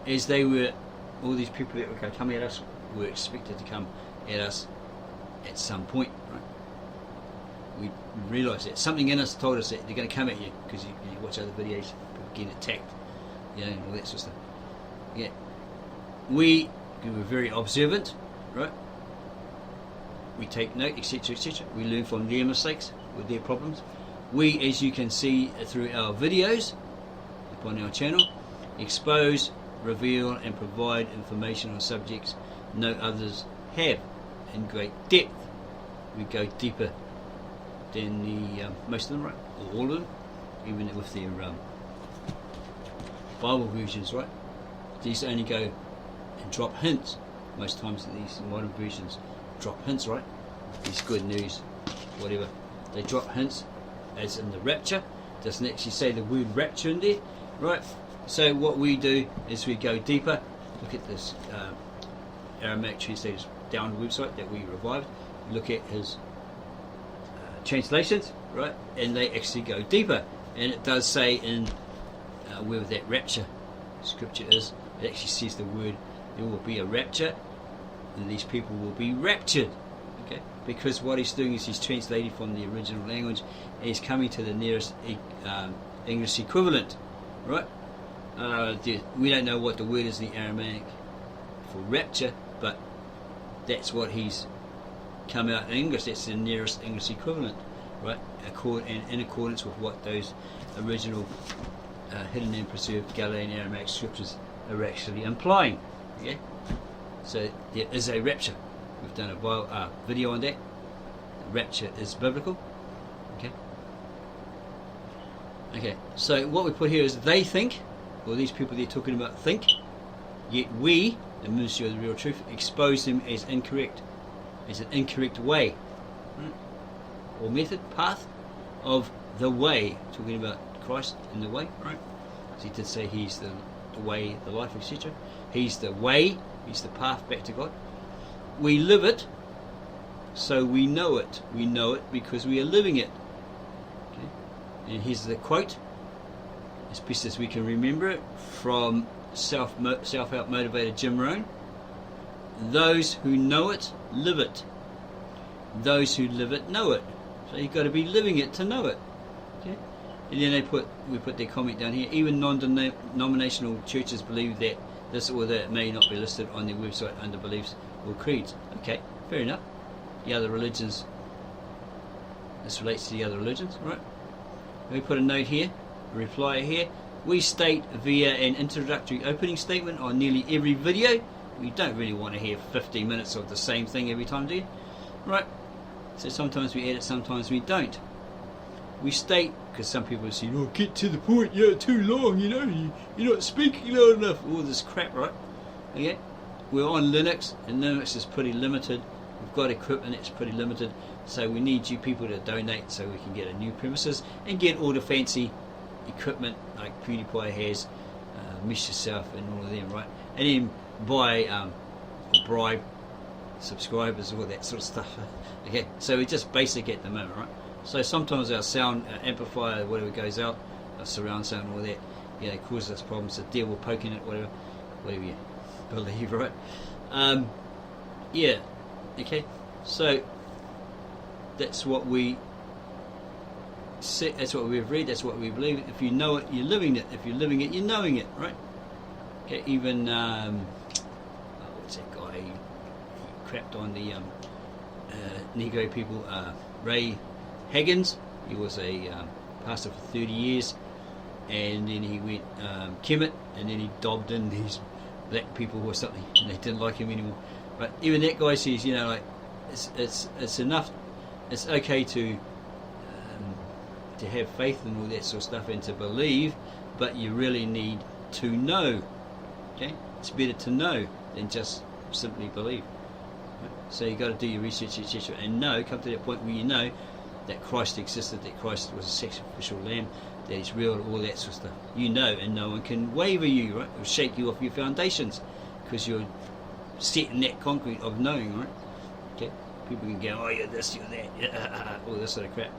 as they were, all these people that were going to come at us were expected to come at us at some point, right? We realised that something in us told us that they're going to come at you, because you watch other videos, people getting attacked, and all that sort of stuff. Yeah, we were very observant, right? We take note, etc., etc. We learn from their mistakes, with their problems. We, as you can see through our videos upon our channel, expose, reveal, and provide information on subjects no others have in great depth. We go deeper than the most of them, right? Or all of them, even with their Bible versions, right? These only go and drop hints. Most times these modern versions drop hints, right? These good news, whatever. They drop hints, as in the rapture. Doesn't actually say the word rapture in there, right? So what we do is we go deeper. Look at this Aramaic translators down the website that we revived. Look at his translations, right? And they actually go deeper. And it does say in where that rapture scripture is, it actually says the word, there will be a rapture, and these people will be raptured. Okay? Because what he's doing is he's translating from the original language, and he's coming to the nearest English equivalent, right? We don't know what the word is in the Aramaic for rapture, but that's what he's come out in English. That's the nearest English equivalent, right? And in accordance with what those original hidden and preserved Galilean Aramaic scriptures are actually implying. Okay? So there is a rapture. We've done a video on that. Rapture is biblical. Okay. Okay. So what we put here is they think, or these people they're talking about think, yet we, the ministry of the real truth, expose them as incorrect, as an incorrect way, right? Or method, path of the way. Talking about Christ in the way, right? As he did say, he's the way, the life, etc. He's the way. He's the path back to God. We live it, so we know it. We know it because we are living it. Okay? And here's the quote, as best as we can remember it, from self-help motivated Jim Rohn. Those who know it, live it. Those who live it, know it. So you've got to be living it to know it. Okay? And then we put their comment down here. Even non-denominational churches believe that this or that may not be listed on their website under beliefs or creeds. Okay, fair enough. The other religions, this relates to the other religions, right? We put a note here, a reply here. We state via an introductory opening statement on nearly every video. We don't really want to hear 15 minutes of the same thing every time, do you? Right? So sometimes we edit, sometimes we don't. We state, because some people say, oh, get to the point, yeah, too long, you know, you're not speaking loud enough, all this crap, right? Okay? We're on Linux, and Linux is pretty limited. We've got equipment that's pretty limited, so we need you people to donate so we can get a new premises and get all the fancy equipment like PewDiePie has, Mesh Yourself and all of them, right? And then buy or bribe subscribers, all that sort of stuff. Okay, so we're just basic at the moment, right? So sometimes our sound amplifier, whatever goes out, our surround sound, all that, you know, causes us problems. The devil poking it, whatever you believe, right? Yeah. Okay. So that's what we say, that's what we've read. That's what we believe. If you know it, you're living it. If you're living it, you're knowing it, right? Okay. Even what's that guy? He crapped on the Negro people. Ray Higgins. He was a pastor for 30 years, and then he went Kemet, and then he dobbed in these black people or something, and they didn't like him anymore. But even that guy says, you know, like it's enough. It's okay to have faith and all that sort of stuff and to believe, but you really need to know. Okay, it's better to know than just simply believe. So you got to do your research, etc., and come to that point where you know that Christ existed, that Christ was a sacrificial lamb, that He's real, all that sort of stuff. You know, and no one can waver you, right? Or shake you off your foundations, because you're set in that concrete of knowing, right? Okay, people can go, oh, you're this, you're that, all this sort of crap.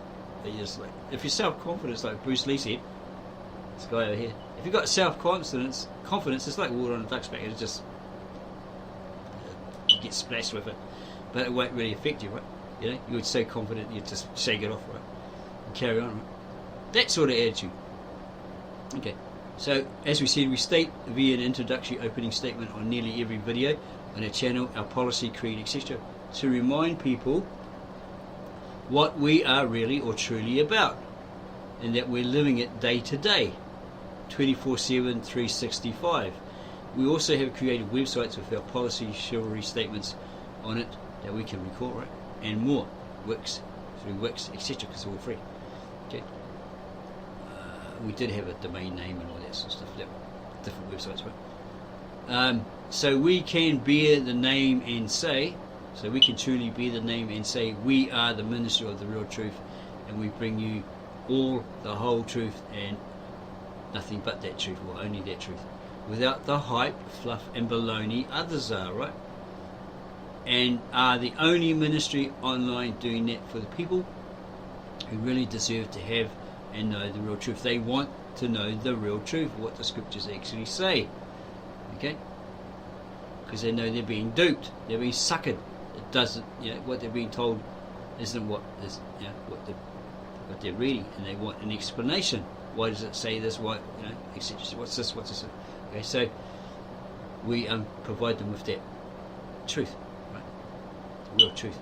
They just like, if you're self-confident, like Bruce Lee said, This guy over here. If you've got self-confidence, it's like water on a duck's back. It just you get splashed with it, but it won't really affect you, right? You know, you're so confident you just shake it off, right, and carry on, right? That sort of attitude. Okay. So as we said, we state via an introductory opening statement on nearly every video on our channel, our policy, creed, etc., to remind people what we are really or truly about, and that we're living it day to day, 24/7, 365. We also have created websites with our policy, chivalry statements on it that we can record, right, and more, Wix, through Wix, etc., because it's all free. Okay. We did have a domain name and all that sort of stuff, different websites, right? So we can bear the name and say, so we can truly bear the name and say, we are the ministry of the real truth, and we bring you all the whole truth and nothing but that truth, or only that truth, without the hype, fluff and baloney others are, right? And are the only ministry online doing that for the people who really deserve to have and know the real truth. They want to know the real truth, what the scriptures actually say, okay? Because they know they're being duped, they're being suckered. It doesn't, you know, what they're being told isn't what is, you know, what they're reading, and they want an explanation. Why does it say this? Why, you know, etc. What's this? What's this? Okay, so we provide them with that truth, right? The real truth,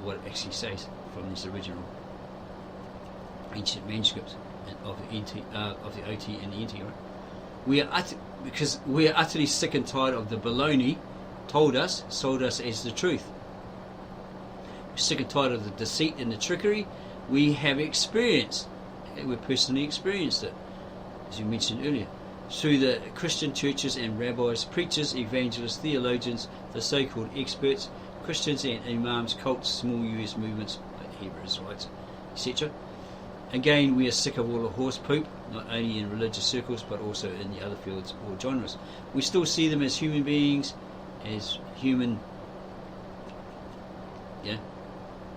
what it actually says from this original ancient manuscripts of the OT and the NT, right? Because we are utterly sick and tired of the baloney sold us as the truth. We're sick and tired of the deceit and the trickery we have experienced. We've personally experienced it, as you mentioned earlier, through the Christian churches and rabbis, preachers, evangelists, theologians, the so-called experts, Christians and imams, cults, small US movements, Hebrew Israelites, etc. Again, we are sick of all the horse poop, not only in religious circles, but also in the other fields or genres. We still see them as human beings, as human, yeah,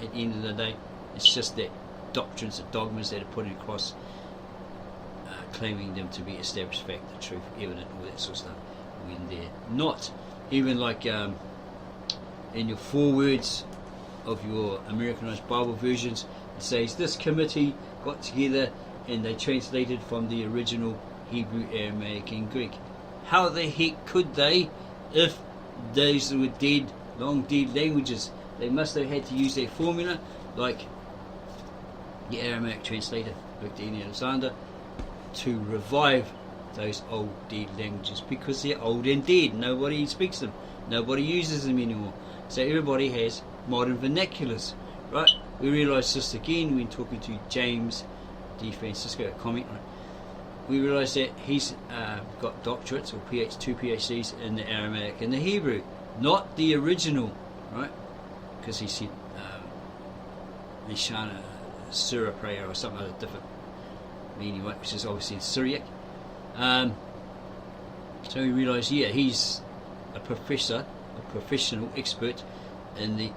at the end of the day. It's just that doctrines and dogmas that are put across, claiming them to be established fact, the truth, evident, all that sort of stuff, when they're not. Even like in your forewords of your Americanized Bible versions, it says this committee got together and they translated from the original Hebrew, Aramaic and Greek. How the heck could they, if those were dead, long dead languages? They must have had to use their formula, like the Aramaic translator, Victor Alexander, to revive those old dead languages, because they're old and dead. Nobody speaks them, nobody uses them anymore. So everybody has modern vernaculars, right? We realise this again when talking to James D. Francisco, a comment, right? We realise that he's got doctorates or two PhDs in the Aramaic and the Hebrew, not the original, right? Because he said Nishana Surah prayer or some other different meaning, right? Which is obviously in Syriac. So we realise, yeah, he's a professor, a professional expert in the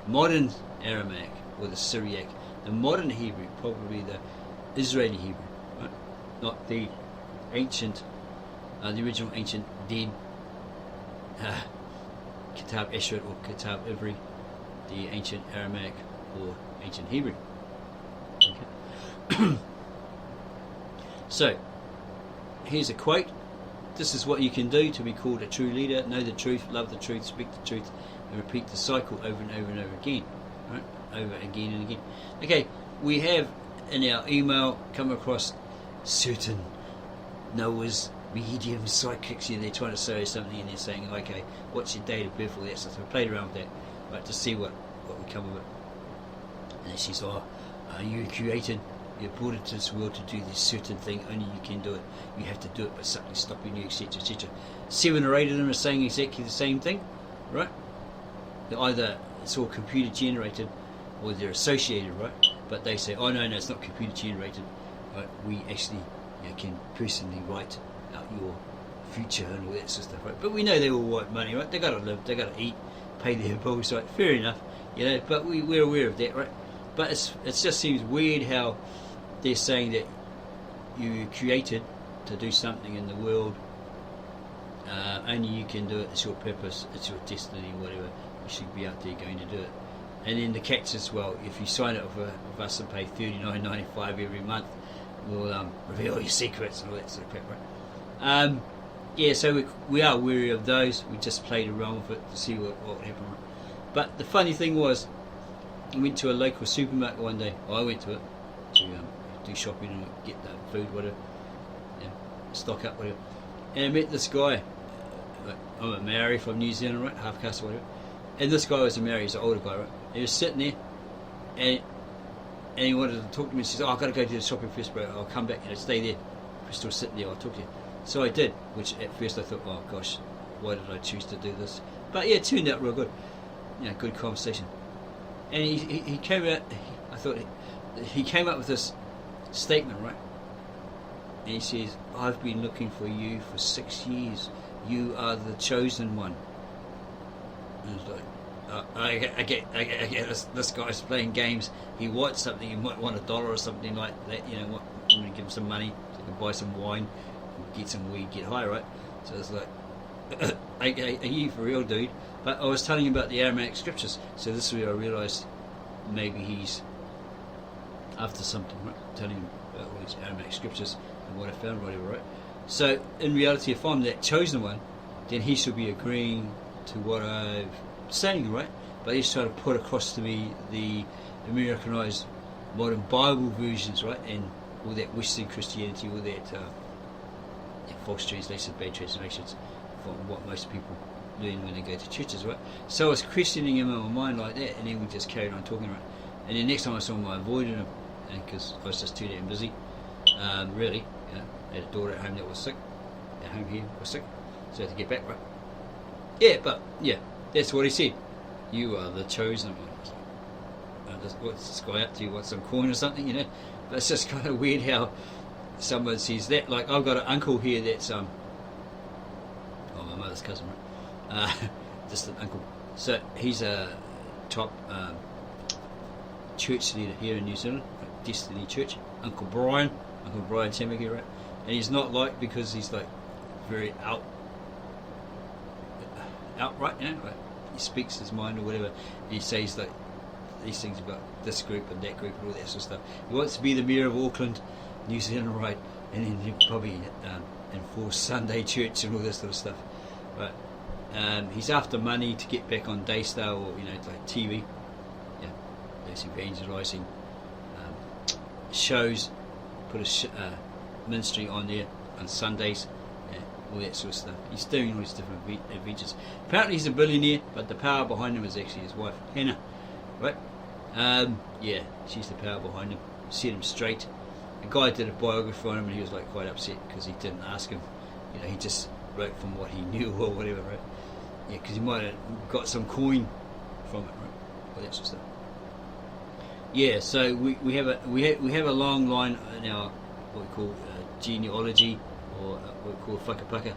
modern Aramaic or the Syriac, the modern Hebrew, probably the Israeli Hebrew, right? Not the ancient, the original ancient dead Ktav Avri or Ktav Avri, the ancient Aramaic or ancient Hebrew. Okay. So, here's a quote. This is what you can do to be called a true leader: know the truth, love the truth, speak the truth, and repeat the cycle over and over and over again. Right? Over again and again. Okay, we have in our email come across certain Noah's medium psychics, and they're trying to say something, and they're saying, okay, what's your date of birth, all that stuff. So we played around with that, right, to see what we come of it. And she says, you created, you're brought into this world to do this certain thing, only you can do it. You have to do it, but something's stopping you, etc., etc. 7 or 8 of them are saying exactly the same thing, right? They're either it's all computer generated or they're associated, right? But they say, oh no, it's not computer generated, right? We actually can personally write out your future and all that sort of stuff, right? But we know they all want money, right? They got to live, they got to eat, pay their bills, right? Fair enough, but we're aware of that, right? But it just seems weird how they're saying that you created to do something in the world. Only you can do it. It's your purpose. It's your destiny. Whatever. You should be out there going to do it. And then the catch as well. If you sign up with us and pay $39.95 every month, we'll reveal your secrets and all that sort of crap, right? Yeah, so we are wary of those. We just played around with it to see what would happen. Right? But the funny thing was, I went to a local supermarket one day. I went to it to do shopping and get the food, whatever, stock up, whatever. And I met this guy. I'm a Maori from New Zealand, right? Half caste or whatever. And this guy was a Maori. He's an older guy, right? He was sitting there, and he wanted to talk to me. He says, "Oh, I've got to go to the shopping first, bro. I'll come back. Stay there. If you're still sitting there, I'll talk to you." So I did. Which at first I thought, "Oh gosh, why did I choose to do this?" But yeah, it turned out real good. Good conversation. And he came out. I thought he came up with this statement, right? And he says, "I've been looking for you for 6 years. You are the chosen one." And it's like, I get this guy's playing games. He wants something. He might want $1 or something like that. I'm going to give him some money so he can buy some wine, get some weed, get high, right? So it's like, are you for real, dude? But I was telling him about the Aramaic scriptures. So this is where I realised maybe he's after something, right? Telling him about all these Aramaic scriptures and what I found, whatever, right? So in reality, if I'm that chosen one, then he should be agreeing to what I'm saying, right? But he's trying to put across to me the Americanized modern Bible versions, right? And all that Western Christianity, all that false translations, bad translations from what most people learn when they go to churches, right? So I was questioning him in my mind like that, and then we just carried on talking, right? And the next time I saw him, I avoided him because I was just too damn busy. Really, I had a daughter at home that was sick. At home here was sick, so I had to get back, right? Yeah, but yeah, that's what he said. You are the chosen one. What's this guy up to? Want some coin or something? But it's just kind of weird how someone says that. Like, I've got an uncle here that's my mother's cousin, right? Distant uncle. So he's a top church leader here in New Zealand, Destiny Church. Uncle Brian Tamaki, right? And he's not liked because he's like very outright, like he speaks his mind or whatever. He says like these things about this group and that group and all that sort of stuff. He wants to be the mayor of Auckland, New Zealand, right? And then he'll probably enforce Sunday church and all this sort of stuff. But he's after money to get back on Daystar or like TV. Yeah, those evangelising shows. Put a ministry on there on Sundays. All that sort of stuff. He's doing all these different adventures. Apparently he's a billionaire, but the power behind him is actually his wife, Hannah. Right? Yeah, she's the power behind him. Set him straight. A guy did a biography on him and he was like quite upset because he didn't ask him. He just wrote from what he knew or whatever, right? Yeah, because he might have got some coin from it, right? All that sort of stuff. Yeah, so we have a long line in our what we call genealogy, or what we call whakapapa,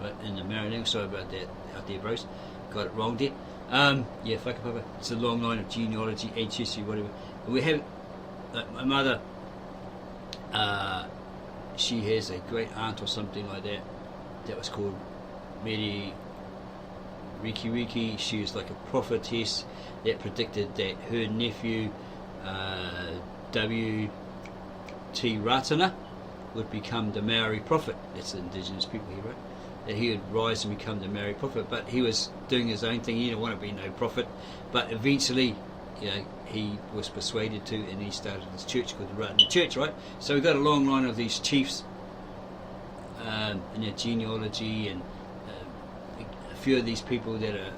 right, in the Maori language. Sorry about that out there, bros. Got it wrong there. Yeah, whakapapa. It's a long line of genealogy, ancestry, whatever. And we have my mother. She has a great aunt or something like that. That was called Mary Riki. She was like a prophetess that predicted that her nephew W.T. Ratana would become the Maori prophet. That's the indigenous people here, right? That he would rise and become the Maori prophet, but he was doing his own thing. He didn't want to be no prophet, but eventually, he was persuaded to, and he started this church called the Ratana Church, right? So we've got a long line of these chiefs in their genealogy, and a few of these people that are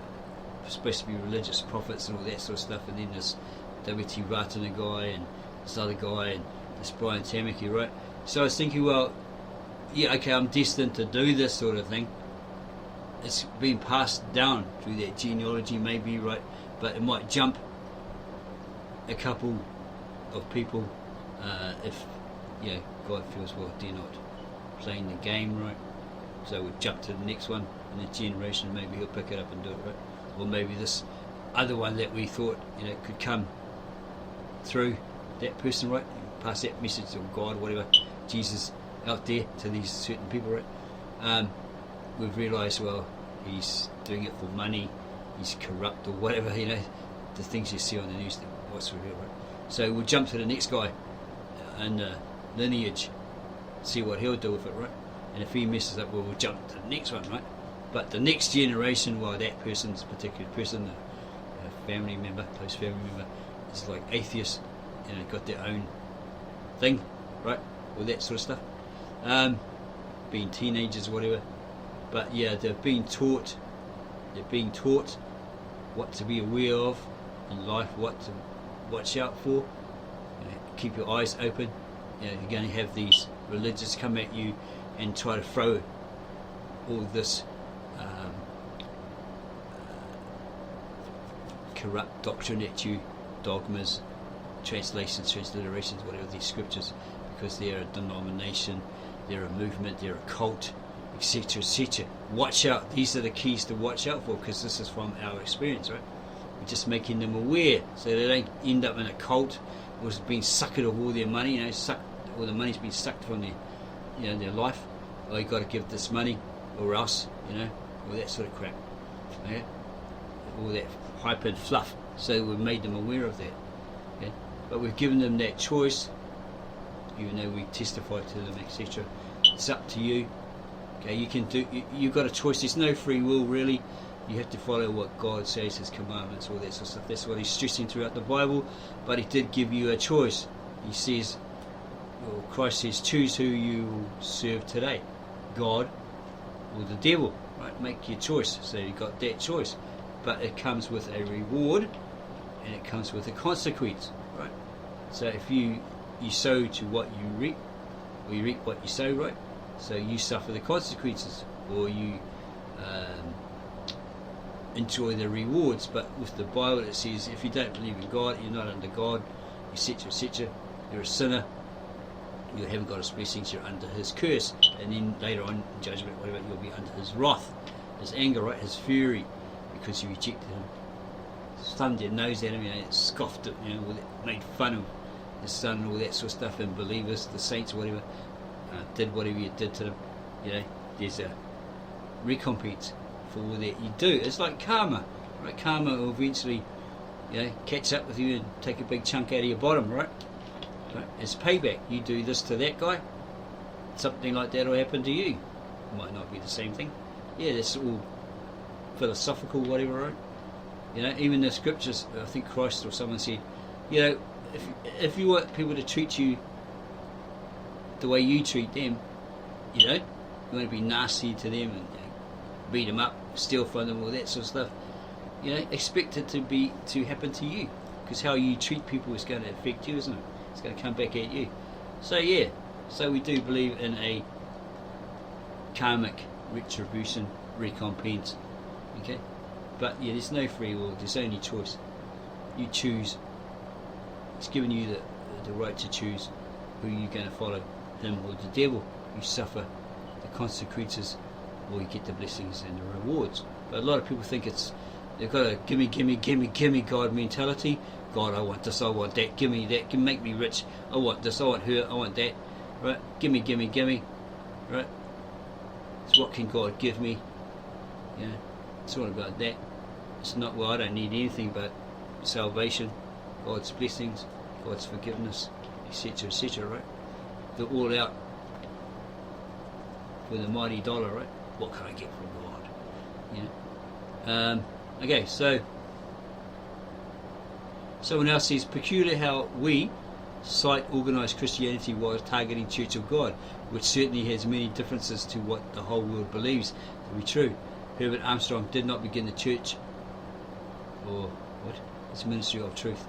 supposed to be religious prophets and all that sort of stuff, and then this W.T. Ratana guy and this other guy and this Brian Tamaki, right? So I was thinking, well, yeah, okay, I'm destined to do this sort of thing. It's been passed down through that genealogy, maybe, right? But it might jump a couple of people if God feels, well, they're not playing the game right. So we'll jump to the next one in the generation. Maybe he'll pick it up and do it right. Or maybe this other one that we thought could come through that person, right? Pass that message of God, whatever, Jesus out there to these certain people, right? We've realised, well, he's doing it for money, he's corrupt or whatever, the things you see on the news, what's real, right? So we'll jump to the next guy in the lineage, see what he'll do with it, right? And if he messes up, we'll jump to the next one, right? But the next generation, well, that person's particular person, a family member, close family member, is like atheist, got their own thing, right? All that sort of stuff. Being teenagers or whatever. But yeah, they're being taught what to be aware of in life, what to watch out for. Keep your eyes open. You're going to have these religions come at you and try to throw all this corrupt doctrine at you, dogmas, translations, transliterations, whatever, these scriptures, because they're a denomination, they're a movement, they're a cult, etc., etc. Watch out. These are the keys to watch out for, because this is from our experience, right? We're just making them aware so they don't end up in a cult or being sucked of all their money, all the money's been sucked from their life. Oh, you've got to give this money or else, all that sort of crap. Okay? All that hype and fluff. So we've made them aware of that. Okay? But we've given them that choice, even though we testify to them, etc. It's up to you. Okay, you've got a choice. There's no free will, really. You have to follow what God says, His commandments, all that sort of stuff. That's what He's stressing throughout the Bible. But He did give you a choice. He says, Christ says, choose who you will serve today, God or the devil. Right? Make your choice. So you've got that choice. But it comes with a reward, and it comes with a consequence. Right? So if you sow to what you reap, or you reap what you sow, right? So you suffer the consequences, or you enjoy the rewards. But with the Bible it says, if you don't believe in God, you're not under God, etc., etc., you're a sinner, you haven't got His blessings, you're under His curse, and then later on in judgment, whatever, you'll be under His wrath, His anger, right, His fury, because you rejected Him, thumbed your nose at Him, scoffed at, made fun of His Son and all that sort of stuff, and believers, the saints, whatever, did whatever you did to them. There's a recompense for all that you do. It's like karma, right? Karma will eventually, catch up with you and take a big chunk out of your bottom, right? It's payback. You do this to that guy, something like that will happen to you. It might not be the same thing. Yeah, that's all philosophical, whatever, right? Even the scriptures, I think Christ or someone said, if you want people to treat you the way you treat them, you want to be nasty to them and beat them up, steal from them, all that sort of stuff. Expect it to happen to you, because how you treat people is going to affect you, isn't it? It's going to come back at you. So yeah, so we do believe in a karmic retribution, recompense. Okay, but yeah, there's no free will. There's only choice. You choose. It's given you the right to choose who you're going to follow, Him or the devil. You suffer the consequences, or you get the blessings and the rewards. But a lot of people think they've got a gimme God mentality. God, I want this, I want that, give me that, make me rich, I want this, I want her, I want that, right? Gimme, right? It's what can God give me? It's all about that. It's not, well, I don't need anything but salvation, God's blessings, God's forgiveness, etc., etc., right? They're all out for the mighty dollar, right? What can I get from God? Okay, so someone else says, peculiar how we cite organised Christianity while targeting Church of God, which certainly has many differences to what the whole world believes to be true. Herbert Armstrong did not begin the church, or what? It's ministry of truth.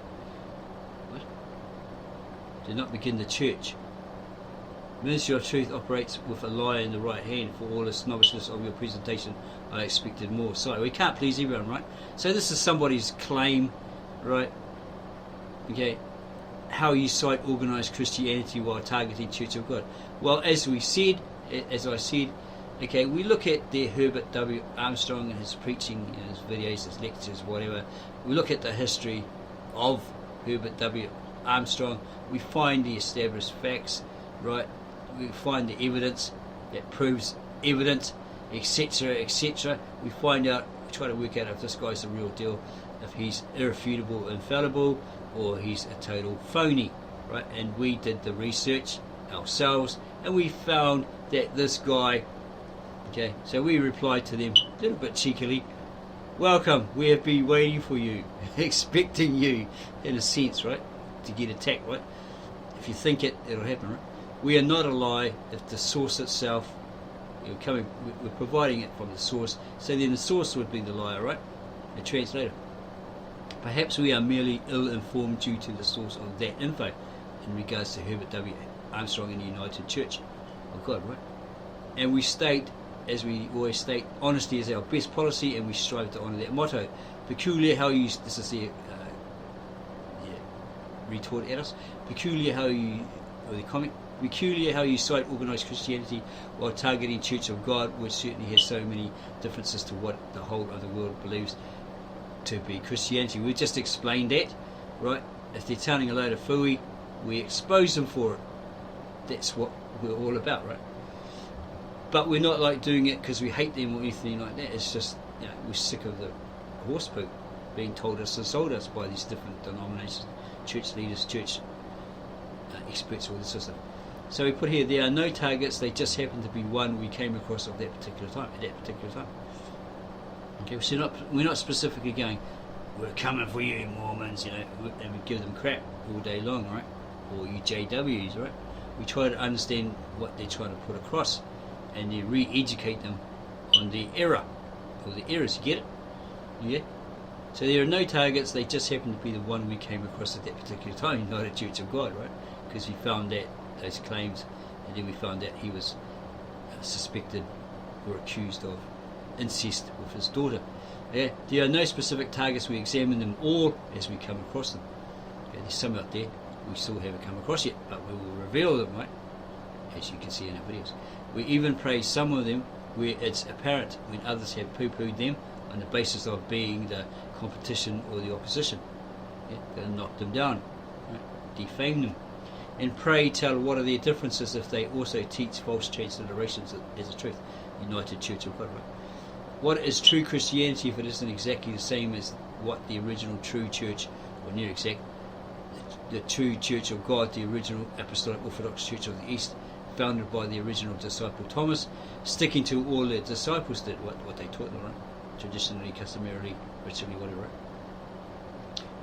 What? Did not begin the church. Ministry of Truth operates with a lie in the right hand. For all the snobbishness of your presentation, I expected more. Sorry, we can't please everyone, right? So this is somebody's claim, right? Okay, how you cite organised Christianity while targeting Church of God. Well, as I said, okay, we look at the Herbert W. Armstrong and his preaching, his videos, his lectures, whatever. We look at the history of Herbert W. Armstrong, we find the established facts, right? We find the evidence that proves evidence, etc., etc. We find out, we try to work out if this guy's the real deal, if he's irrefutable, infallible, or he's a total phony, right? And we did the research ourselves, and we found that this guy, okay, so we replied to them a little bit cheekily, welcome, we have been waiting for you, expecting you, in a sense, right, to get attacked, right? If you think it, it'll happen, right? We are not a lie if the source itself, we're providing it from the source, so then the source would be the liar, right? The translator. Perhaps we are merely ill-informed due to the source of that info in regards to Herbert W. Armstrong and the United Church of God, right? And we state, as we always state, honesty is our best policy, and we strive to honour that motto. Peculiar how you, this is the retort at us, peculiar how you, or the comment, peculiar how you cite organised Christianity while targeting Church of God, which certainly has so many differences to what the whole of the world believes to be Christianity. We just explained that, right? If they're telling a load of phooey, we expose them for it. That's what we're all about, right? But we're not like doing it because we hate them or anything like that. It's just, we're sick of the horse poop being told us and sold us by these different denominations, church leaders, church experts, all this sort of stuff. So we put here, there are no targets, they just happen to be one we came across at that particular time, Okay, so we're not specifically going, we're coming for you, Mormons, and we give them crap all day long, right? Or you JWs, right? We try to understand what they're trying to put across, and then re-educate them on the error, or the errors, you get it? Yeah? So there are no targets, they just happen to be the one we came across at that particular time, United Church of God, right? Because we found that, those claims, and then we found that he was suspected or accused of incest with his daughter. Yeah? There are no specific targets, we examine them all as we come across them. Okay, there's some out there we still haven't come across yet, but we will reveal them, right? As you can see in our videos. We even praise some of them where it's apparent, when others have poo-pooed them on the basis of being the competition or the opposition. Yeah? Going to knock them down, right? Defame them. And pray tell what are their differences if they also teach false transliterations as a truth. United Church of God, right? What is true Christianity if it isn't exactly the same as what the original true church, or near exact, the true Church of God, the original Apostolic Orthodox Church of the East, founded by the original disciple Thomas, sticking to all the disciples did, what they taught them, right? Traditionally, customarily, ritually, whatever, right?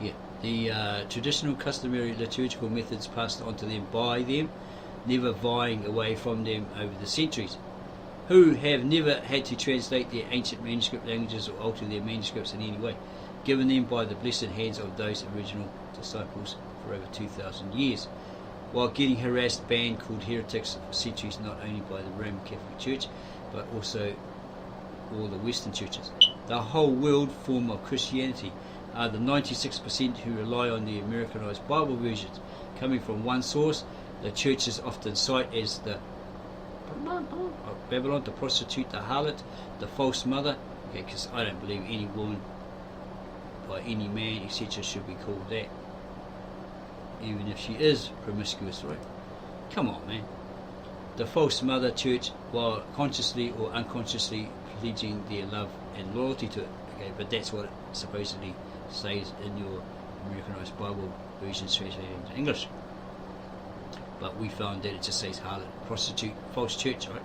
Yeah, the traditional, customary, liturgical methods passed on to them by them, never vying away from them over the centuries, who have never had to translate their ancient manuscript languages or alter their manuscripts in any way, given them by the blessed hands of those original disciples for over 2,000 years, while getting harassed, banned, called heretics for centuries, not only by the Roman Catholic Church, but also all the Western churches. The whole world form of Christianity are the 96% who rely on the Americanized Bible versions, coming from one source. The churches often cite as the Babylon, the prostitute, the harlot, the false mother. Okay, because I don't believe any woman by any man, etc., should be called that, even if she is promiscuous, right? Come on, man. The false mother church, while consciously or unconsciously pledging their love and loyalty to it. Okay, but that's what it supposedly says in your Americanized Bible versions translated into English. But we found that it just says harlot, prostitute, false church, right?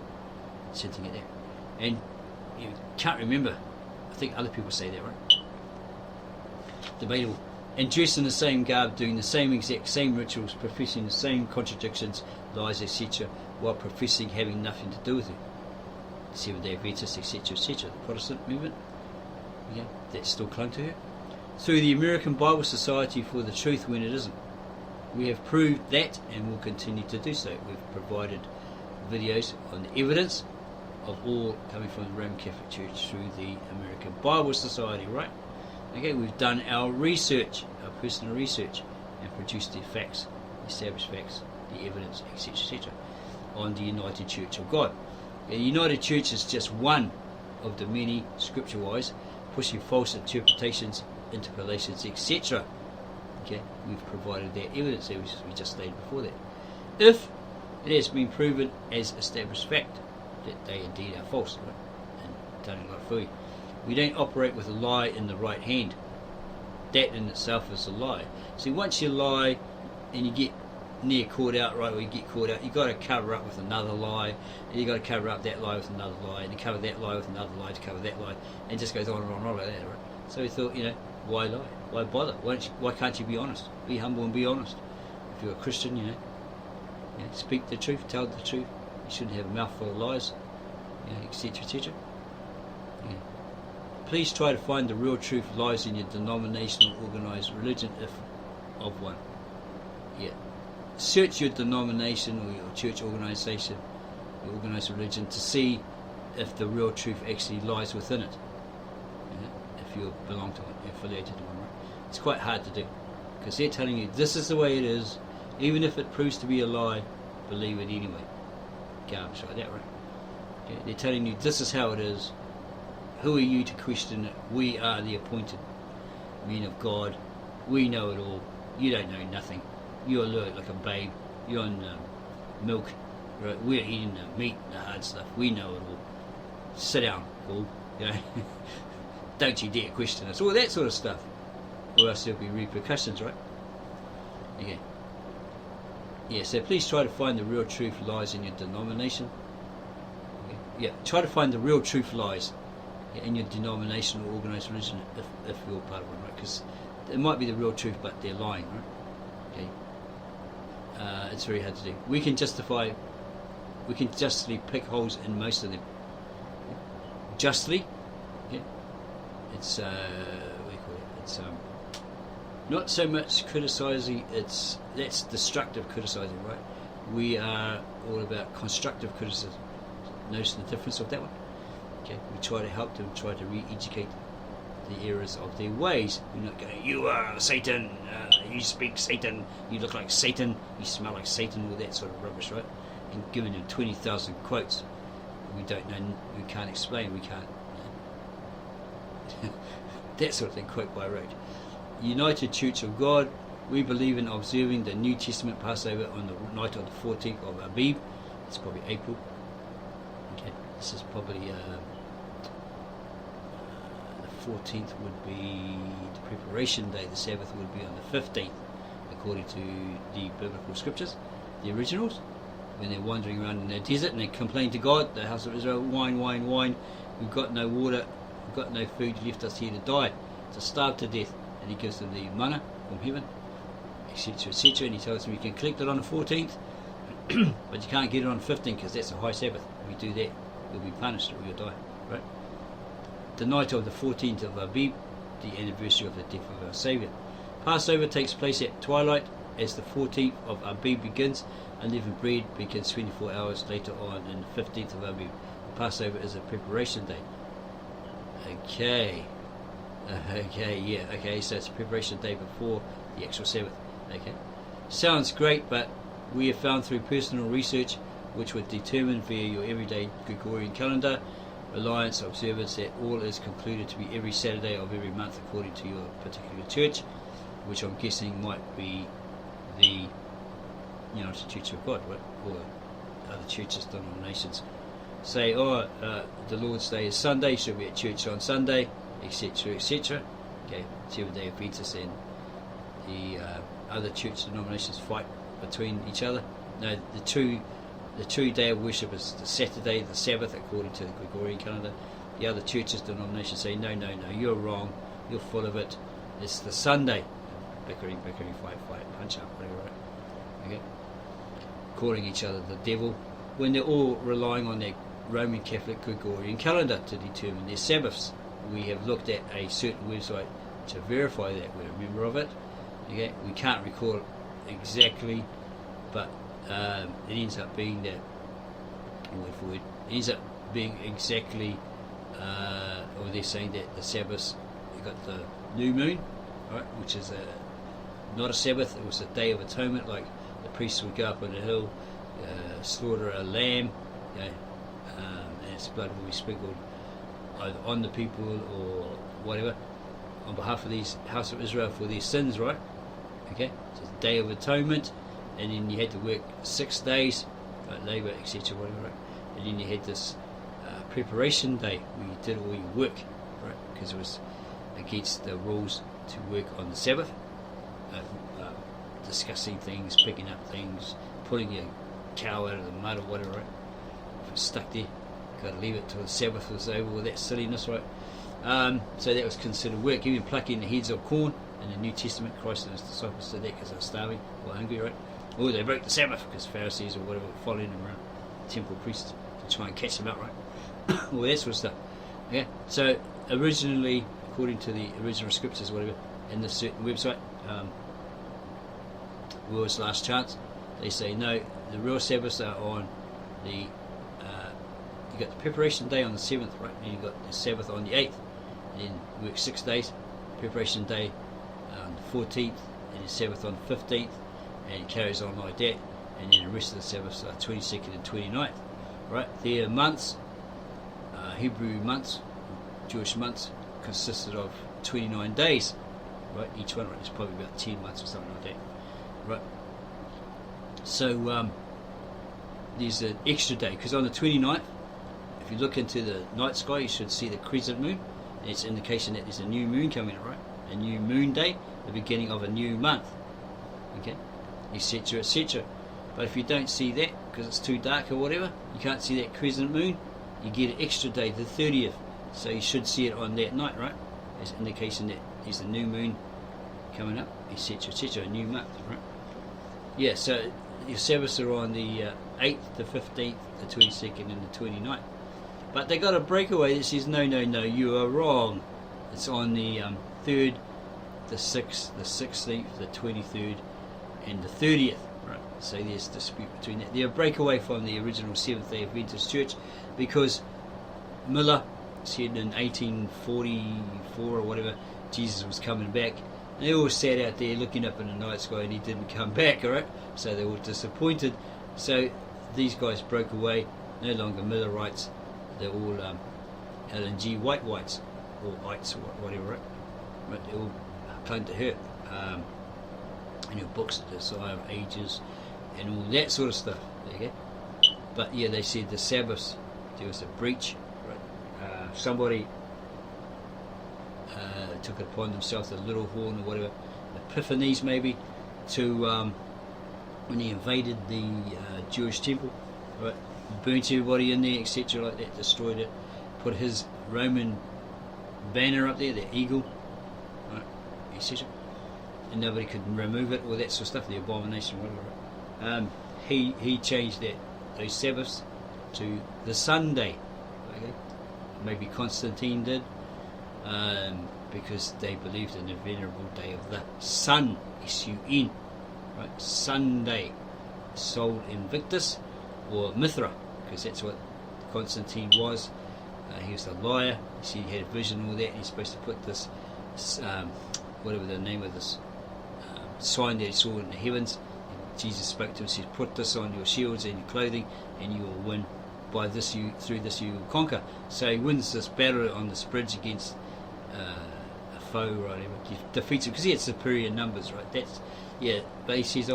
Sitting it there. And you can't remember. I think other people say that, right? Debatable. And dressed in the same garb, doing the same exact same rituals, professing the same contradictions, lies, etc., while professing having nothing to do with it. Seventh-day Adventists, etc., etc. The Protestant movement, yeah, that still clung to her. Through the American Bible Society for the Truth when it isn't. We have proved that and will continue to do so. We've provided videos on the evidence of all coming from the Roman Catholic Church through the American Bible Society, right? Okay, we've done our research, our personal research, and produced the facts, established facts, the evidence, etc., etc., on the United Church of God. The United Church is just one of the many, scripture-wise, pushing false interpretations, interpolations, etc. Okay, we've provided that evidence there, which we just stated before that. If it has been proven as established fact that they indeed are false, right? And telling like fooey, we don't operate with a lie in the right hand. That in itself is a lie. See, once you lie and you get near caught out, right, or you get caught out, you've got to cover up with another lie, and you've got to cover up that lie with another lie, and you cover that lie with another lie to cover that lie, and it just goes on and on and on like that, right? So we thought, why lie? Why bother? Why can't you be honest? Be humble and be honest. If you're a Christian, speak the truth, tell the truth. You shouldn't have a mouthful of lies, etc., etc. Please try to find the real truth lies in your denominational organised religion, if of one. Search your denomination or your church organisation, your organised religion, to see if the real truth actually lies within it. If you belong to it, you're affiliated to one, right? It's quite hard to do, because they're telling you this is the way it is. Even if it proves to be a lie, believe it anyway. Garbage like that, right? They're telling you this is how it is. Who are you to question it? We are the appointed men of God. We know it all. You don't know nothing. You're alert like a babe. You're on milk. Right? We're eating the meat, the hard stuff. We know it all. Sit down, fool. Don't you dare question us. All that sort of stuff. Or else there'll be repercussions, right? So please try to find the real truth lies in your denomination. Try to find the real truth lies in your denomination or organised religion, if you're part of one, right? Because it might be the real truth, but they're lying, right? It's very hard to do. We can justly pick holes in most of them. Justly, it's what do you call it? It's not so much criticising. That's destructive criticising, right? We are all about constructive criticism. Notice the difference of that one. We try to help them, try to re-educate the errors of their ways. We're not going, you are Satan, you speak Satan, you look like Satan, you smell like Satan, all that sort of rubbish, right? And giving them 20,000 quotes we don't know, we can't explain, we can't that sort of thing, quote by rote. United Church of God, we believe in observing the New Testament Passover on the night of the 14th of Abib. It's probably April. This is probably the 14th would be the preparation day. The Sabbath would be on the 15th, according to the biblical scriptures, the originals. When they're wandering around in the desert and they complain to God, the house of Israel, wine, wine, wine. We've got no water, we've got no food. You left us here to die, to starve to death. And He gives them the manna from heaven, etc., etc. And He tells them you can collect it on the 14th, but you can't get it on the 15th because that's a high Sabbath. If you do that, you'll be punished or you'll die, right? The night of the 14th of Abib, the anniversary of the death of our Saviour. Passover takes place at twilight as the 14th of Abib begins. Unleavened bread begins 24 hours later on in the 15th of Abib. Passover is a preparation day. So it's a preparation day before the actual Sabbath. Sounds great, but we have found through personal research, which was determined via your everyday Gregorian calendar, reliance, observance, that all is concluded to be every Saturday of every month according to your particular church, which I'm guessing might be the United Church of God, right? Or other churches, denominations. Say, the Lord's Day is Sunday, should be at church on Sunday, etc., etc. Seventh-day Adventists and the other church denominations fight between each other. No, the true day of worship is the Saturday, the Sabbath, according to the Gregorian calendar. The other churches, denominations say, no, you're wrong, you're full of it. It's the Sunday. Bickering, fight, punch up, whatever, right? Calling each other the devil, when they're all relying on their Roman Catholic Gregorian calendar to determine their Sabbaths. We have looked at a certain website to verify that we're a member of it. We can't recall it exactly, but it ends up being that, word for word, it ends up being exactly, or they're saying that the Sabbath, you got the new moon, right, which is not a Sabbath, it was a day of atonement, like the priests would go up on a hill, slaughter a lamb, and its blood will be sprinkled either on the people or whatever, on behalf of these house of Israel for their sins, right? Okay, so it's Day of Atonement, and then you had to work 6 days, labour, etc., whatever, right? And then you had this preparation day where you did all your work, right? Because it was against the rules to work on the Sabbath, discussing things, picking up things, pulling your cow out of the mud or whatever, right? If it's stuck there, got to leave it till the Sabbath was over, all that silliness, right? So that was considered work. Even plucking the heads of corn in the New Testament, Christ and his disciples did that because they were starving or hungry, right? Or they broke the Sabbath because Pharisees or whatever were following them around, temple priests, to try and catch them out, right? All that sort of stuff. Okay, so originally, according to the original scriptures or whatever, in this certain website, World's Last Chance, they say no, the real Sabbaths are on the you got the preparation day on the 7th, right? And you got the Sabbath on the 8th, and then work 6 days, preparation day on the 14th, and the Sabbath on the 15th, and it carries on like that, and then the rest of the Sabbaths are 22nd and 29th, right? Their months, Hebrew months, Jewish months, consisted of 29 days, right? Each one, right? It's probably about 10 months or something like that, right? So there's an extra day, because on the 29th, if you look into the night sky, you should see the crescent moon, and it's an indication that there's a new moon coming, right? A new moon day, the beginning of a new month, okay, etc., etc. But if you don't see that, because it's too dark or whatever, you can't see that crescent moon, you get an extra day, the 30th, so you should see it on that night, right? As an indication that there's a new moon coming up, etc., etc., a new month, right? Yeah, so your Sabbaths are on the 8th, the 15th, the 22nd, and the 29th. But they got a breakaway that says, no, you are wrong. It's on the 3rd, the 6th, the 16th, the 23rd, and the 30th. Right. So there's a dispute between that. They're a breakaway from the original Seventh-day Adventist Church, because Miller said in 1844 or whatever, Jesus was coming back. And they all sat out there looking up in the night sky, and he didn't come back, alright? So they were disappointed. So these guys broke away, no longer Millerites. They're all LNG whites, or whites, or whatever, right? But they all clung to her. In your books, the Desire of Ages, and all that sort of stuff. There you go. But yeah, they said the Sabbaths, there was a breach, right? Somebody took it upon themselves, the little horn or whatever, Epiphanes maybe, to when he invaded the Jewish temple, right? Burnt everybody in there, etc., like that, destroyed it, put his Roman banner up there, the eagle, right, etc., and nobody could remove it, all that sort of stuff, the abomination, whatever. He changed those Sabbaths to the Sunday, okay? Maybe Constantine did, because they believed in the venerable day of the sun, S-U-N, right? Sunday, Sol Invictus, or Mithra, because that's what Constantine was. He was a liar. You see, he had a vision and all that, and he's supposed to put this, whatever the name of this sign that he saw in the heavens. And Jesus spoke to him and said, put this on your shields and your clothing, and you will win. By this, through this you will conquer. So he wins this battle on this bridge against a foe, right? He defeats him because he had superior numbers, right? But he says,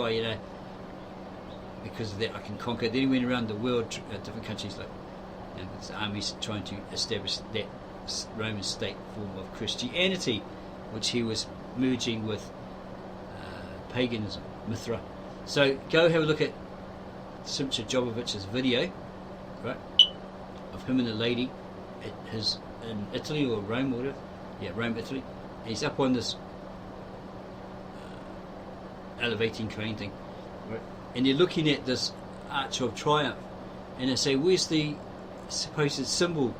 because of that I can conquer. Then he went around the world, different countries, like his armies trying to establish that Roman state form of Christianity, which he was merging with paganism, Mithra. So go have a look at Simcha Jobovich's video, right, of him and a lady in Italy or Rome or whatever. Yeah, Rome, Italy. He's up on this elevating crane thing, right? And they're looking at this Arch of Triumph, and they say, where's the supposed symbol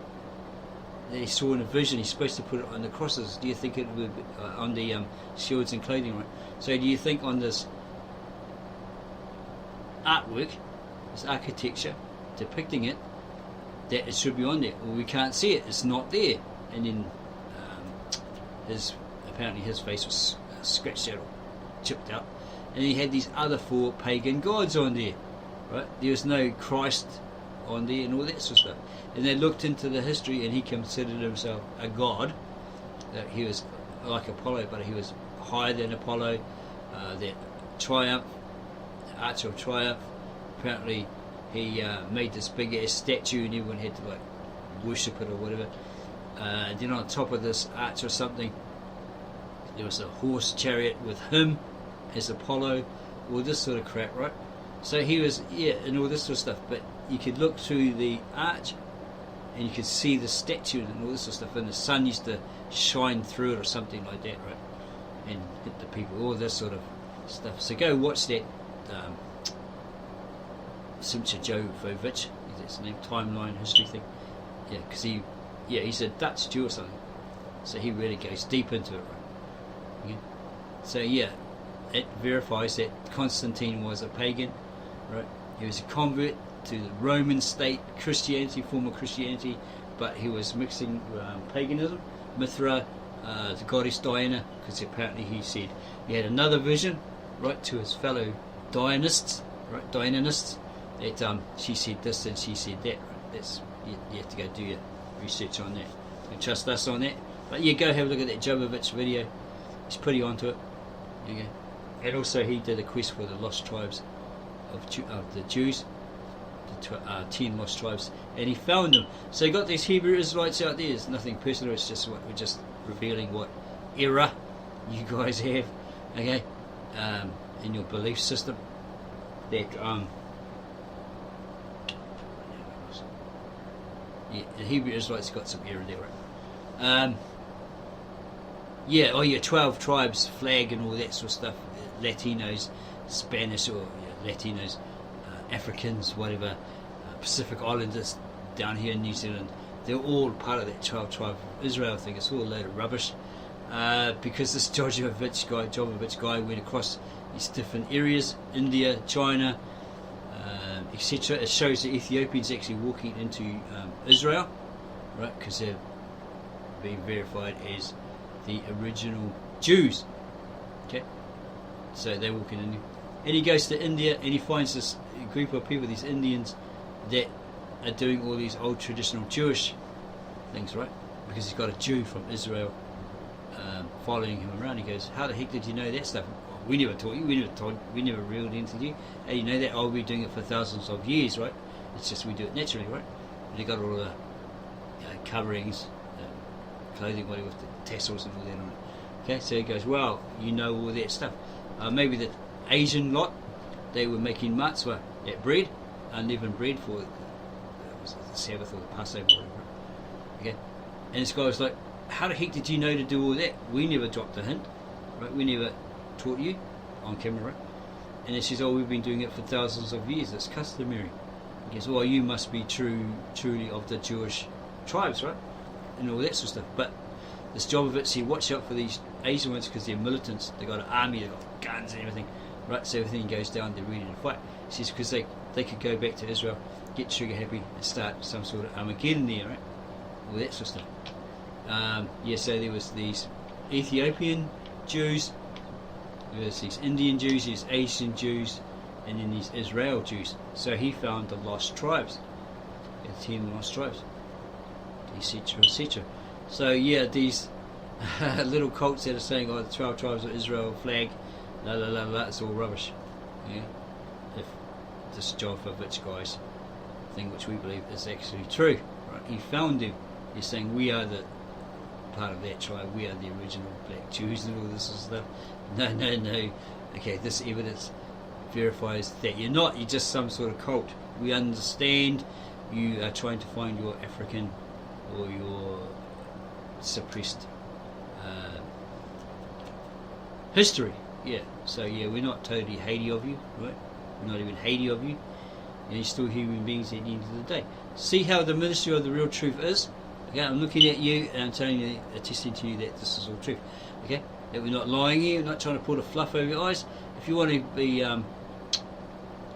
that he saw in a vision? He's supposed to put it on the crosses. Do you think it would be on the shields and clothing, right? So do you think on this artwork, this architecture depicting it, that it should be on there? Well, we can't see it, it's not there. And then apparently his face was scratched out or chipped out, and he had these other 4 pagan gods on there, right? There was no Christ on there and all that sort of stuff. And they looked into the history, and he considered himself a god. That he was like Apollo, but he was higher than Apollo. that triumph, Arch of Triumph. Apparently he made this big ass statue and everyone had to like worship it or whatever. Then on top of this arch or something, there was a horse chariot with him as Apollo, all this sort of crap, right? So he was, and all this sort of stuff. But you could look through the arch and you could see the statue and all this sort of stuff, and the sun used to shine through it or something like that, right? And hit the people, all this sort of stuff. So go watch that Simcha Jovovich, that's the name, timeline history thing. Yeah, because he's a Dutch Jew or something. So he really goes deep into it, right? Yeah. So yeah, it verifies that Constantine was a pagan, right? He was a convert to the Roman state Christianity, former Christianity, but he was mixing paganism. Mithra, the goddess Diana, because apparently he said he had another vision, right, to his fellow Dianists, right, Dianists, that she said this and she said that. Right? That's you have to go do your research on that. Don't trust us on that. But yeah, go have a look at that Jovovich video. He's pretty onto it. There you go. And also he did a quest for the lost tribes of the Jews, the 10 lost tribes, and he found them. So he got these Hebrew Israelites out there. It's nothing personal. It's just what we're just revealing what error you guys have, okay, in your belief system. That the Hebrew Israelites got some error there, right? 12 tribes flag and all that sort of stuff. Latinos, Spanish or Latinos, Africans, whatever, Pacific Islanders down here in New Zealand. They're all part of that 12 tribe of Israel thing. It's all a load of rubbish. Because this Jovovich guy went across these different areas, India, China, etc. It shows the Ethiopians actually walking into Israel, right? Because they're being verified as the original Jews. Okay, so they're walking in, and he goes to India and he finds this group of people, these Indians, that are doing all these old traditional Jewish things, right? Because he's got a Jew from Israel following him around. He goes, "How the heck did you know that stuff? We never taught you. We never reeled into you. How do you know that? Oh, we're doing it for thousands of years, right? It's just we do it naturally, right?" And he got all the coverings, clothing, whatever, with the tassels and all that on it. Okay, so he goes, "Well, you know all that stuff. Maybe the Asian lot, they were making matzah, that bread, unleavened bread for the Sabbath or the Passover, or whatever." Okay, and this guy was like, "How the heck did you know to do all that? We never dropped a hint, right? We never taught you on camera, right?" And he says, "Oh, we've been doing it for thousands of years. It's customary." He goes, "Well, you must be truly of the Jewish tribes, right?" And all that sort of stuff. But this Jovovich said, "Watch out for these Asian ones because they're militants. They got an army, they got guns and everything, right? So everything goes down, they're ready to fight." He says because they could go back to Israel, get trigger happy, and start some sort of Armageddon there, right? All that sort of stuff. So there was these Ethiopian Jews, there's these Indian Jews, there's Asian Jews, and then these Israel Jews. So he found the lost tribes, the 10 lost tribes, etc., etc. So yeah, these little cults that are saying, "Oh, the 12 tribes of Israel flag, la la la la," it's all rubbish. Yeah, if this Jovovich guy's thing, which we believe is actually true, right? He found them. He's saying we are the part of that tribe. We are the original black Jews and all this sort of stuff. No. Okay, this evidence verifies that you're not. You're just some sort of cult. We understand you are trying to find your African or your suppressed history. Yeah. So yeah, we're not totally Haiti of you, right? We're not even Haiti of you. And you're still human beings at the end of the day. See how the ministry of the real truth is? Okay, I'm looking at you and I'm telling you, attesting to you that this is all truth. Okay, that we're not lying here, we're not trying to put a fluff over your eyes. If you want to be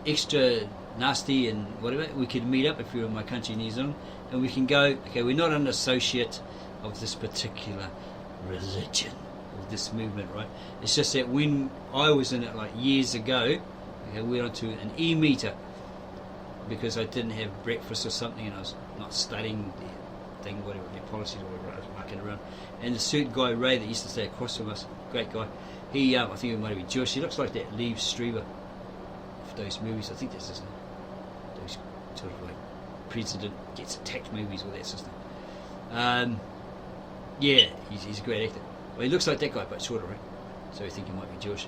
extra nasty and whatever, we could meet up if you're in my country, New Zealand, and we can go. Okay, we're not an associate of this particular religion or this movement, right? It's just that when I was in it like years ago, okay, we went onto an e-meter because I didn't have breakfast or something, and I was not studying thing, whatever their policies or whatever, mucking around. And the certain guy Ray that used to stay across from us, great guy. He, I think he might be Jewish. He looks like that Liev Schreiber of those movies. I think that's his name. Those sort of like president gets attacked movies, all that sort of stuff. Yeah, he's a great actor. Well, he looks like that guy, but shorter, right? So we think he might be Jewish.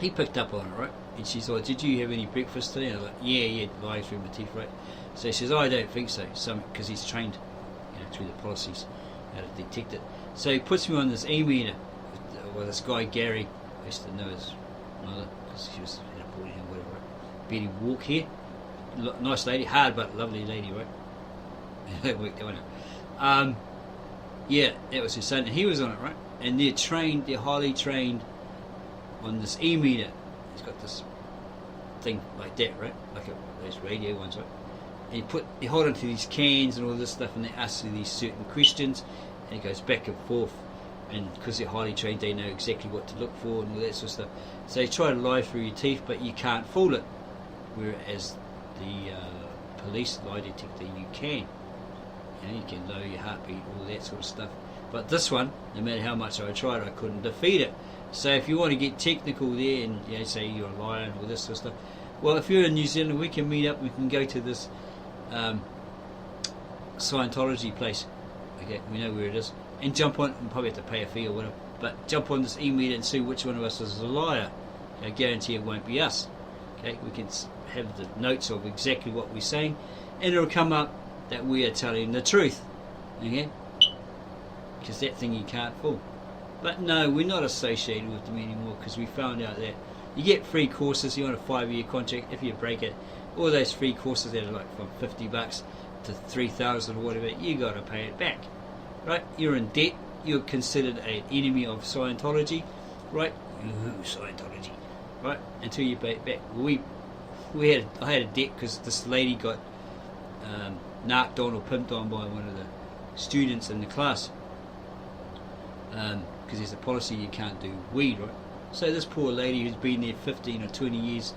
He picked up on it, right? And she's like, "Did you have any breakfast today?" And I was like, "Yeah, lying through my teeth, right?" So he says, "I don't think so." Because he's trained, through the policies, how to detect it. So he puts me on this e-meter with this guy Gary. I used to know his mother because she was in a boarding or whatever. Right? Betty Walk here, nice lady, hard but lovely lady, right? That worked that one out. Yeah, that was his son, and he was on it, right? And they're highly trained on this e-meter. He's got this thing like that, right? Like those radio ones, right? And you hold onto these cans and all this stuff, and they ask you these certain questions, and it goes back and forth. And because they're highly trained, they know exactly what to look for and all that sort of stuff. So they try to lie through your teeth, but you can't fool it. Whereas the police lie detector, you can. You can lower your heartbeat, all that sort of stuff. But this one, no matter how much I tried, I couldn't defeat it. So if you want to get technical there and say you're a liar and all this sort of stuff, well, if you're in New Zealand, we can meet up. We can go to this Scientology place. Okay, we know where it is, and jump on. And probably have to pay a fee or whatever. But jump on this e-meter and see which one of us is a liar. I guarantee it won't be us. Okay, we can have the notes of exactly what we're saying, and it'll come up that we are telling the truth. Okay, because that thing you can't fool. But no, we're not associated with them anymore because we found out that you get free courses. You're on a 5-year contract. If you break it, all those free courses that are like from $50 to $3,000 or whatever, you got to pay it back, right? You're in debt. You're considered an enemy of Scientology, right? Ooh, Scientology, right? Until you pay it back. I had a debt because this lady got narked on or pimped on by one of the students in the class. Because there's a policy you can't do weed, right? So this poor lady who's been there 15 or 20 years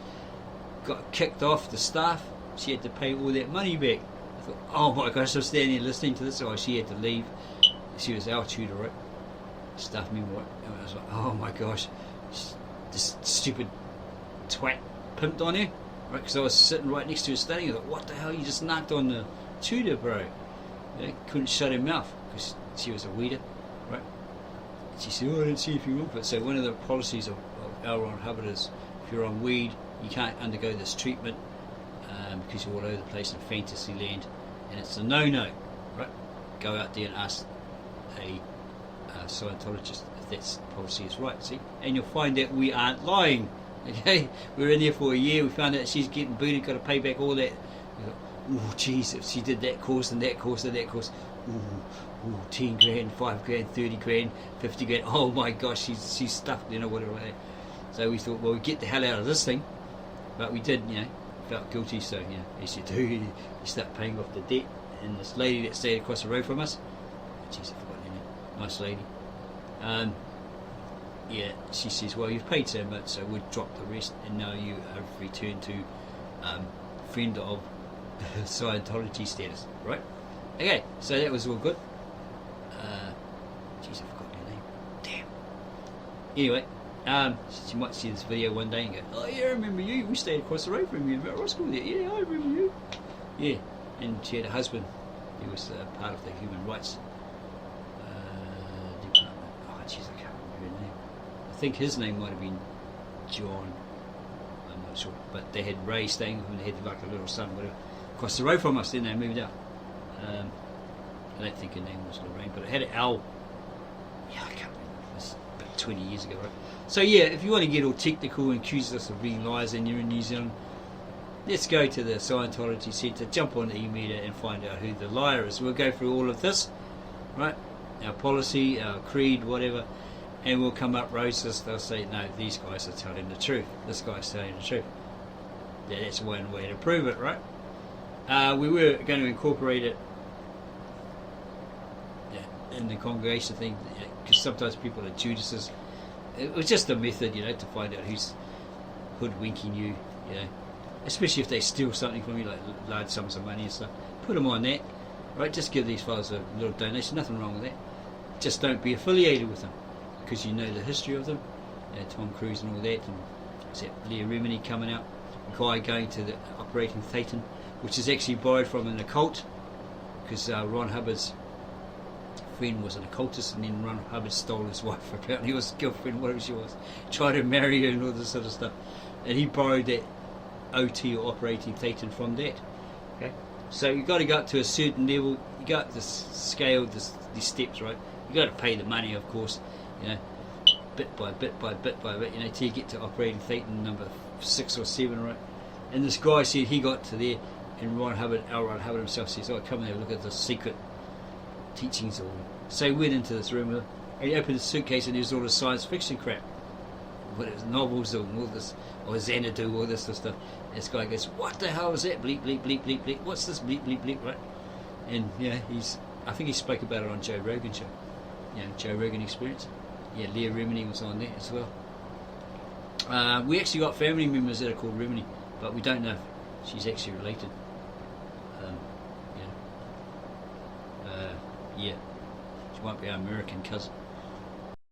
got kicked off the staff. She had to pay all that money back. I thought, oh my gosh, I'm standing there listening to this. So she had to leave. She was our tutor, right? Staff member, right? And I was like, oh my gosh, this stupid twat pimped on her, right? Because I was sitting right next to her studying. I thought, what the hell, you just knocked on the tutor, bro? Couldn't shut her mouth because she was a weeder, right? She said, oh, I didn't see if you want it. So one of the policies of L. Ron Hubbard is if you're on weed, you can't undergo this treatment because you're all over the place in fantasy land, and it's a no-no, right? Go out there and ask a Scientologist if that policy is right, see? And you'll find that we aren't lying, okay? We were in there for a year, we found out she's getting booted, got to pay back all that. We thought, oh, geez, if she did that course and that course and that course, ooh, 10 grand, 5 grand, 30 grand, 50 grand. Oh my gosh, she's stuffed, whatever like that. So we thought, well, we get the hell out of this thing. But we did, felt guilty. So, as you do, you start paying off the debt. And this lady that stayed across the road from us, jeez, I forgot her name, nice lady. She says, well, you've paid so much, so we'll drop the rest, and now you have returned to friend of Scientology status, right? Okay, so that was all good. Jeez, I forgot your name. Damn. Anyway, she might see this video one day and go, oh yeah, I remember you. We stayed across the road from you at school there. Yeah, I remember you. Yeah, and she had a husband. He was part of the human rights department. Oh, jeez, I can't remember his name. I think his name might have been John. I'm not sure. But they had Ray staying with him. They had like a little son, whatever, across the road from us. Then they moved out. I don't think her name was Lorraine, but it had an L. Yeah, I can't remember. It was about 20 years ago, right? So yeah, if you want to get all technical and accuse us of being liars and you're in New Zealand, let's go to the Scientology Centre, jump on the e-meter and find out who the liar is. We'll go through all of this, right? Our policy, our creed, whatever, and we'll come up racist. They'll say, no, these guys are telling the truth. This guy's telling the truth. Yeah, that's one way to prove it, right? We were going to incorporate it in the congregation thing, because sometimes people are Judases. It was just a method, to find out who's hoodwinking you, especially if they steal something from you, like large sums of money and stuff. Put them on that, right? Just give these fellas a little donation, nothing wrong with that. Just don't be affiliated with them, because you know the history of them, Tom Cruise and all that, and is that Leah Remini coming out, a guy going to the Operating Thetan, which is actually borrowed from an occult, because Ron Hubbard's friend was an occultist, and then Ron Hubbard stole his wife, apparently, or his girlfriend, whatever she was, tried to marry her and all this sort of stuff, and he borrowed that OT, or Operating Thetan, from that. Okay, so you've got to go up to a certain level. You go up this scale, these steps, right? You got to pay the money, of course, bit by bit by bit by bit, till you get to Operating Thetan number 6 or 7, right? And this guy said he got to there, and Ron Hubbard himself says, "Oh, come and have a look at the secret teachings." So he went into this room, and he opened his suitcase, and there's all this science fiction crap, what it was, novels and all this, or Xanadu, all this sort of stuff. And this guy goes, "What the hell is that? Bleep bleep bleep bleep bleep. What's this bleep bleep bleep?" Right? And I think he spoke about it on Joe Rogan's show. Joe Rogan Experience. Yeah, Leah Remini was on there as well. We actually got family members that are called Remini, but we don't know if she's actually related. She won't be our American cousin.